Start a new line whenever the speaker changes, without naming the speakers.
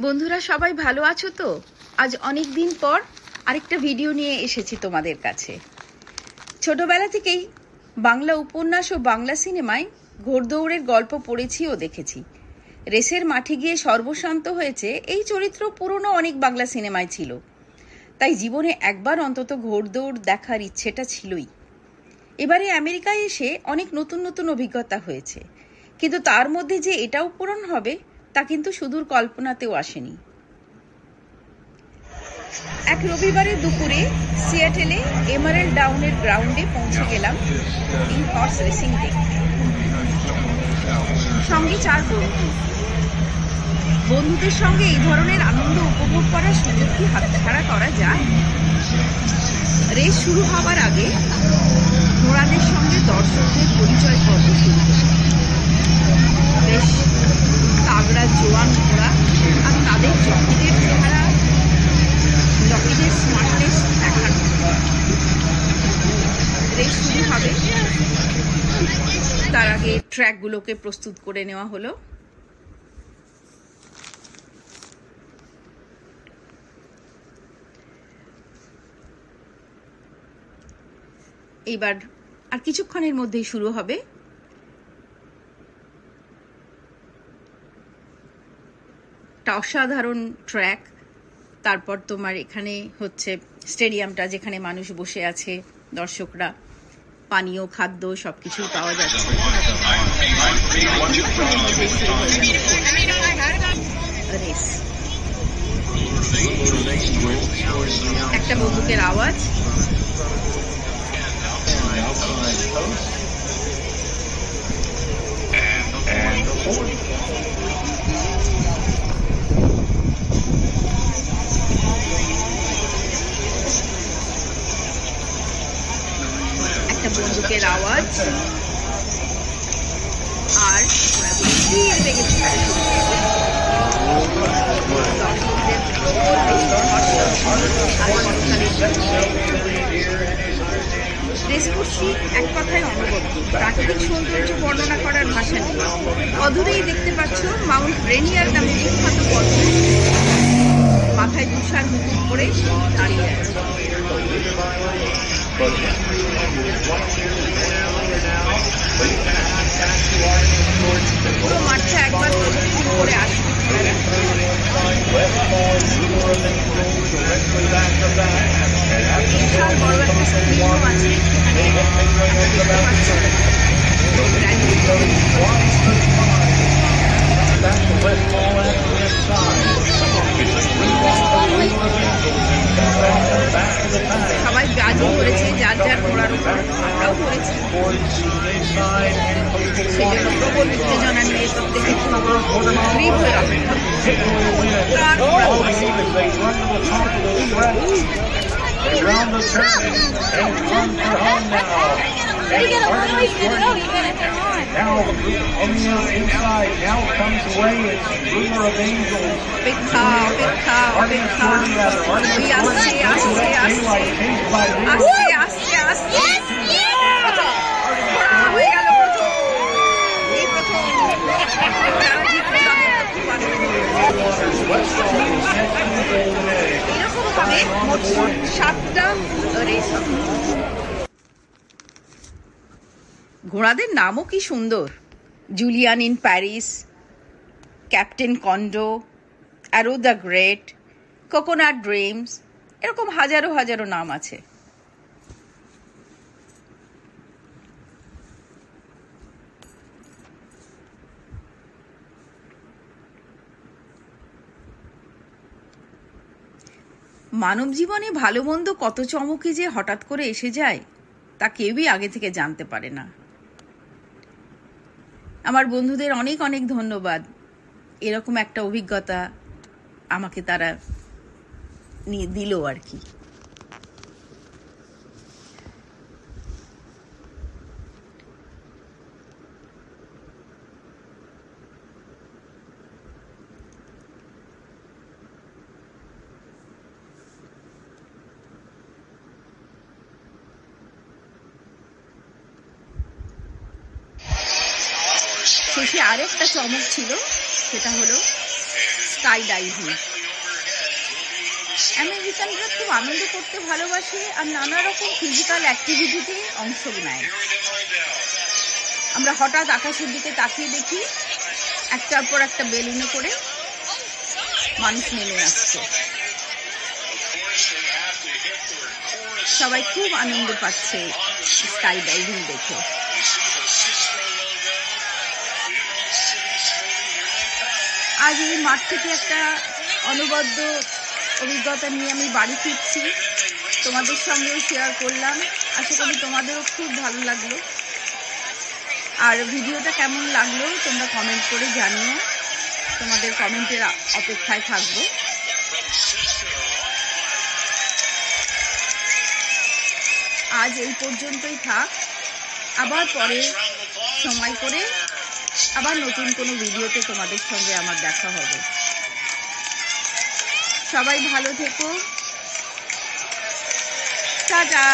বন্ধুরা সবাই ভালো আছো তো? আজ অনেক দিন পর আরেকটা ভিডিও নিয়ে এসেছি তোমাদের কাছে। ছোটবেলা থেকেই বাংলা উপন্যাস ও বাংলা সিনেমায় ঘোড়দৌড়ের গল্প পড়েছি ও দেখেছি। রেসের মাঠে গিয়ে সর্বশান্ত হয়েছে এই চরিত্র পুরনো অনেক বাংলা সিনেমায় ছিল। তাই জীবনে একবার অন্তত ঘোড়দৌড় দেখার ইচ্ছেটা ছিলই। এবারে আমেরিকায় এসে অনেক নতুন নতুন অভিজ্ঞতা হয়েছে, কিন্তু তার মধ্যে যে এটাও পূরণ হবে তা কিন্তু সুদূর কল্পনাতেও আসেনি। এক রবিবারের দুপুরে সিয়াটেলে এমারেল্ড ডাউনের গ্রাউন্ডে পৌঁছে গেলাম এই হর্স রেসিং দেখতে। সঙ্গে 4 বন্ধু। বন্ধুদের সঙ্গে এই ধরনের আনন্দ উপভোগ করার সুযোগ কি হাতছাড়া করা যায়? রেস শুরু হবার আগে ঘোড়াদের সঙ্গে দর্শকদের পরিচয় পর্ব শুরু হল। বেশ তাগড়া জোয়ান ঘোড়া আর তাদের জকিদের চেহারা, জকিদের স্মার্টনেস দেখানো। রেস শুরু হবে, তার আগে ট্র্যাকগুলোকে প্রস্তুত করে নেওয়া হলো। এইবার আর কিছুক্ষণের মধ্যেই শুরু হবে একটা অসাধারণ ট্র্যাক। তারপর তোমার এখানে হচ্ছে স্টেডিয়ামটা, যেখানে মানুষ বসে আছে, দর্শকরা, পানীয় খাদ্য সবকিছুই পাওয়া যাচ্ছে। রেস, একটা বন্দুকের আওয়াজ, বন্দুকের আওয়াজ, আর রেস করছি এক কথায় অনবদ্য। প্রাকৃতিক সৌন্দর্য বর্ণনা করার ভাষা নেই। অদূরেই দেখতে পাচ্ছ মাউন্ট রেনিয়ার নামে বিখ্যাত পর্বত, মাথায় তুষার মুকুট করে দাঁড়িয়ে আছে। পুরো মাঠটা একবার করে আসবে। বিশাল বড় একটা স্ক্রিনও আছে, সবাই গাজও ধরেছে যার যার ঘোড়ার উপর, আমরাও ধরেছি। সেই জন্য প্রবল উত্তেজনা নিয়ে প্রত্যেকে গ্রীব হয়ে অপেক্ষা করছে। অপেক্ষা অপেক্ষা অপেক্ষা, আসছে আসছে আসছে আসছে আসছে আসছে, হয়ে গেল এই প্রথম। এরকম ভাবে মোট 7টা রেস হবে। ঘোড়াদের নামও কি সুন্দর! Julian in Paris, captain condo, arrow the great, coconut dreams, এরকম হাজারো হাজারো নাম আছে। মানব জীবনে ভালো মন্দ কত চমকে যে হঠাৎ করে এসে যায় তা কেউই আগে থেকে জানতে পারে না। আমার বন্ধুদের অনেক অনেক ধন্যবাদ, এরকম একটা অভিজ্ঞতা আমাকে তারা নিয়ে দিল আর কি। শেষে আরেকটা চমক ছিল, সেটা হলো স্কাই ডাইভিং। আমেরিকানরা খুব আনন্দ করতে ভালোবাসে আর নানা রকম ফিজিক্যাল অ্যাক্টিভিটিতে অংশ নেয়। আমরা হঠাৎ আকাশের দিকে তাকিয়ে দেখি একটার পর একটা বেলুনে করে মানুষ নেমে আসছে। সবাই খুব আনন্দ পাচ্ছে স্কাই ডাইভিং দেখে। আজ এই মাঠ থেকে একটা অনবদ্য অভিজ্ঞতা নিয়ে আমি বাড়ি ফিরছি, তোমাদের সঙ্গেও শেয়ার করলাম। আশা করি তোমাদেরও খুব ভালো লাগলো। আর ভিডিওটা কেমন লাগলো তোমরা কমেন্ট করে জানিও, তোমাদের কমেন্টের অপেক্ষায় থাকবো। আজ এই পর্যন্তই থাক, আবার পরে সময় করে আবার নতুন কোনো ভিডিওতে তোমাদের সঙ্গে আমার দেখা হবে। সবাই ভালো থেকো, টাটা।